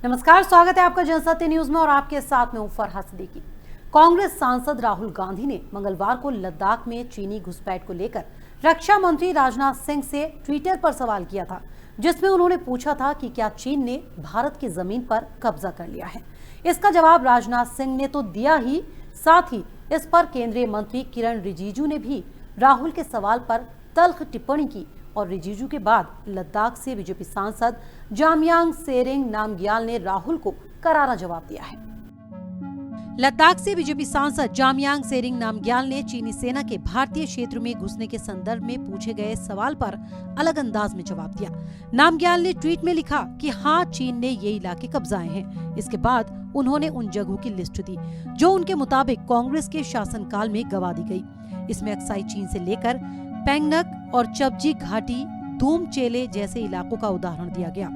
नमस्कार, स्वागत है आपका जनसत्य न्यूज में और आपके साथ में हूं फरहा सिद्दीकी। कांग्रेस सांसद राहुल गांधी ने मंगलवार को लद्दाख में चीनी घुसपैठ को लेकर रक्षा मंत्री राजनाथ सिंह से ट्विटर पर सवाल किया था, जिसमें उन्होंने पूछा था कि क्या चीन ने भारत की जमीन पर कब्जा कर लिया है। इसका जवाब राजनाथ सिंह ने तो दिया ही, साथ ही इस पर केंद्रीय मंत्री किरण रिजिजू ने भी राहुल के सवाल पर तल्ख टिप्पणी की और रिजिजू के बाद लद्दाख से बीजेपी सांसद जामयांग सेरिंग नामग्याल ने राहुल को करारा जवाब दिया है। लद्दाख से बीजेपी सांसद जामयांग सेरिंग नामग्याल ने चीनी सेना के भारतीय क्षेत्र में घुसने के संदर्भ में पूछे गए सवाल पर अलग अंदाज में जवाब दिया। नामग्याल ने ट्वीट में लिखा कि हाँ, चीन ने ये इलाके कब्जाए हैं। इसके बाद उन्होंने उन जगहों की लिस्ट दी जो उनके मुताबिक कांग्रेस के शासनकाल में गवा दी गई। इसमें अक्साई चीन से लेकर पेंगनक और चबजी घाटी, धूम चेले जैसे इलाकों का उदाहरण दिया गया।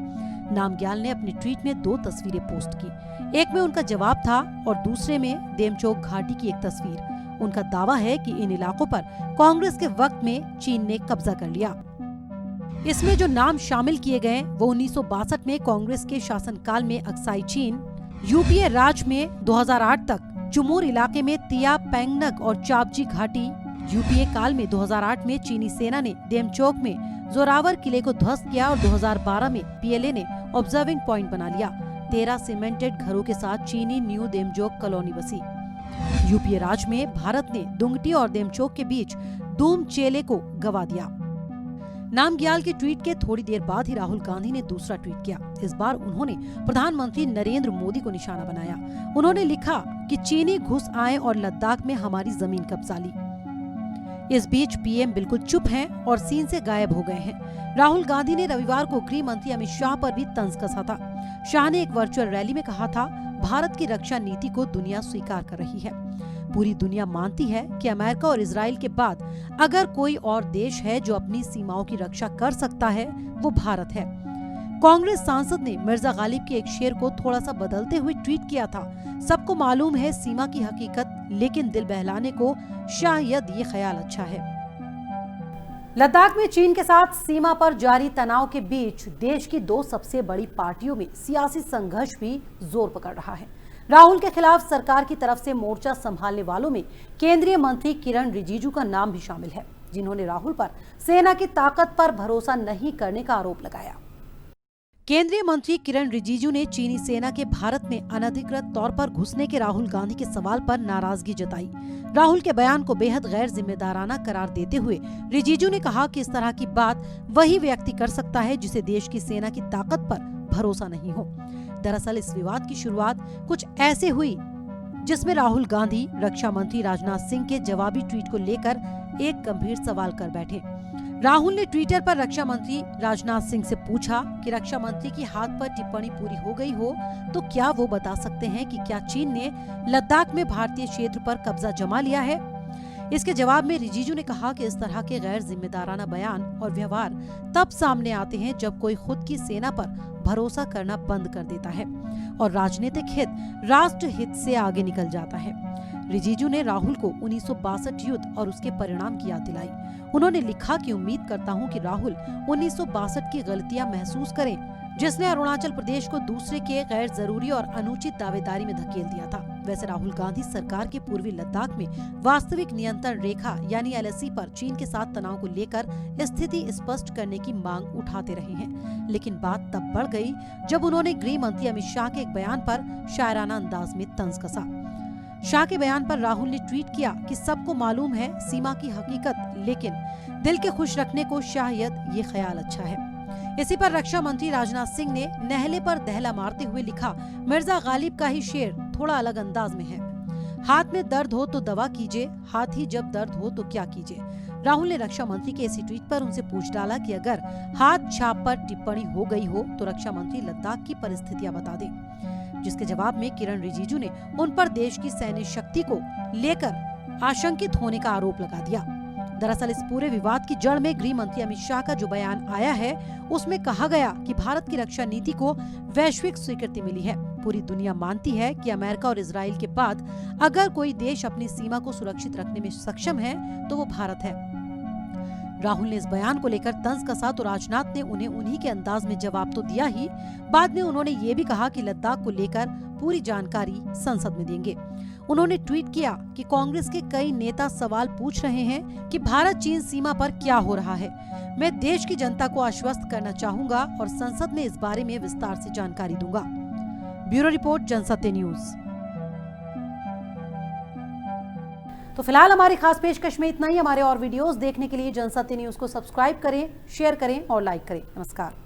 नामग्याल ने अपने ट्वीट में 2 तस्वीरें पोस्ट की। एक में उनका जवाब था और दूसरे में देमचोक घाटी की एक तस्वीर। उनका दावा है कि इन इलाकों पर कांग्रेस के वक्त में चीन ने कब्जा कर लिया। इसमें जो नाम शामिल किए गए वो 1962 में कांग्रेस के शासनकाल में अक्साई चीन, यूपीए राज में 2008 तक चुमूर इलाके में तिया, पेंगनक और चापजी घाटी, यूपीए काल में 2008 में चीनी सेना ने देमचोक में जोरावर किले को ध्वस्त किया और 2012 में पीएलए ने ऑब्जर्विंग पॉइंट बना लिया। 13 सीमेंटेड घरों के साथ चीनी न्यू देमचोक कॉलोनी बसी। यूपीए राज में भारत ने दुंगटी और देमचोक के बीच दूम चेले को गवा दिया। नामग्याल के ट्वीट के थोड़ी देर बाद ही राहुल गांधी ने दूसरा ट्वीट किया। इस बार उन्होंने प्रधानमंत्री नरेंद्र मोदी को निशाना बनाया। उन्होंने लिखा कि चीनी घुस आए और लद्दाख में हमारी जमीन कब्जा ली। इस बीच पीएम बिल्कुल चुप हैं और सीन से गायब हो गए हैं। राहुल गांधी ने रविवार को गृह मंत्री अमित शाह पर भी तंज कसा था। शाह ने एक वर्चुअल रैली में कहा था, भारत की रक्षा नीति को दुनिया स्वीकार कर रही है। पूरी दुनिया मानती है कि अमेरिका और इजराइल के बाद अगर कोई और देश है जो अपनी सीमाओं की रक्षा कर सकता है, वो भारत है। कांग्रेस सांसद ने मिर्जा गालिब के एक शेर को थोड़ा सा बदलते हुए ट्वीट किया था, सबको मालूम है सीमा की हकीकत, लेकिन दिल बहलाने को शायद ये ख्याल अच्छा है। लद्दाख में चीन के साथ सीमा पर जारी तनाव के बीच देश की 2 सबसे बड़ी पार्टियों में सियासी संघर्ष भी जोर पकड़ रहा है। राहुल के खिलाफ सरकार की तरफ से मोर्चा संभालने वालों में केंद्रीय मंत्री किरण रिजिजू का नाम भी शामिल है, जिन्होंने राहुल पर सेना की ताकत पर भरोसा नहीं करने का आरोप लगाया। केंद्रीय मंत्री किरण रिजिजू ने चीनी सेना के भारत में अनधिकृत तौर पर घुसने के राहुल गांधी के सवाल पर नाराजगी जताई। राहुल के बयान को बेहद गैर जिम्मेदाराना करार देते हुए रिजिजू ने कहा कि इस तरह की बात वही व्यक्ति कर सकता है जिसे देश की सेना की ताकत पर भरोसा नहीं हो। दरअसल इस विवाद की शुरुआत कुछ ऐसे हुई जिसमें राहुल गांधी रक्षा मंत्री राजनाथ सिंह के जवाबी ट्वीट को लेकर एक गंभीर सवाल कर बैठे। राहुल ने ट्विटर पर रक्षा मंत्री राजनाथ सिंह से पूछा कि रक्षा मंत्री की हाथ पर टिप्पणी पूरी हो गई हो तो क्या वो बता सकते हैं कि क्या चीन ने लद्दाख में भारतीय क्षेत्र पर कब्जा जमा लिया है। इसके जवाब में रिजिजू ने कहा कि इस तरह के गैर जिम्मेदाराना बयान और व्यवहार तब सामने आते हैं जब कोई खुद की सेना पर भरोसा करना बंद कर देता है और राजनीतिक हित राष्ट्र हित से आगे निकल जाता है। रिजिजू ने राहुल को 1962 युद्ध और उसके परिणाम की याद दिलाई। उन्होंने लिखा कि उम्मीद करता हूं कि राहुल 1962 की गलतियां महसूस करें, जिसने अरुणाचल प्रदेश को दूसरे के गैर जरूरी और अनुचित दावेदारी में धकेल दिया था। वैसे राहुल गांधी सरकार के पूर्वी लद्दाख में वास्तविक नियंत्रण रेखा यानी LAC पर चीन के साथ तनाव को लेकर स्थिति स्पष्ट करने की मांग उठाते रहे हैं, लेकिन बात तब बढ़ गई जब उन्होंने गृह मंत्री अमित शाह के एक बयान पर शायराना अंदाज में तंज कसा। शाह के बयान पर राहुल ने ट्वीट किया कि सबको मालूम है सीमा की हकीकत, लेकिन दिल के खुश रखने को शायद ये ख्याल अच्छा है। इसी पर रक्षा मंत्री राजनाथ सिंह ने नहले पर दहला मारते हुए लिखा, मिर्जा गालिब का ही शेर थोड़ा अलग अंदाज में है, हाथ में दर्द हो तो दवा कीजिए, हाथ ही जब दर्द हो तो क्या कीजिए। राहुल ने रक्षा मंत्री के इसी ट्वीट पर उनसे पूछ डाला कि अगर हाथ छाप पर टिप्पणी हो गई हो तो रक्षा मंत्री लद्दाख की परिस्थितियां बता दें, जिसके जवाब में किरण रिजिजू ने उन पर देश की सैन्य शक्ति को लेकर आशंकित होने का आरोप लगा दिया। दरअसल इस पूरे विवाद की जड़ में गृह मंत्री अमित शाह का जो बयान आया है उसमें कहा गया कि भारत की रक्षा नीति को वैश्विक स्वीकृति मिली है। पूरी दुनिया मानती है कि अमेरिका और इजराइल के बाद अगर कोई देश अपनी सीमा को सुरक्षित रखने में सक्षम है तो वो भारत है। राहुल ने इस बयान को लेकर तंज कसा तो राजनाथ ने उन्हें उन्हीं के अंदाज में जवाब तो दिया ही, बाद में उन्होंने ये भी कहा कि लद्दाख को लेकर पूरी जानकारी संसद में देंगे। उन्होंने ट्वीट किया कि कांग्रेस के कई नेता सवाल पूछ रहे हैं कि भारत चीन सीमा पर क्या हो रहा है। मैं देश की जनता को आश्वस्त करना चाहूंगा और संसद में इस बारे में विस्तार से जानकारी दूंगा। Bureau report, Jansatya news. तो फिलहाल हमारी खास पेशकश में इतना ही। हमारे और वीडियोस देखने के लिए जनसत्य न्यूज को सब्सक्राइब करें, शेयर करें और लाइक करें। नमस्कार।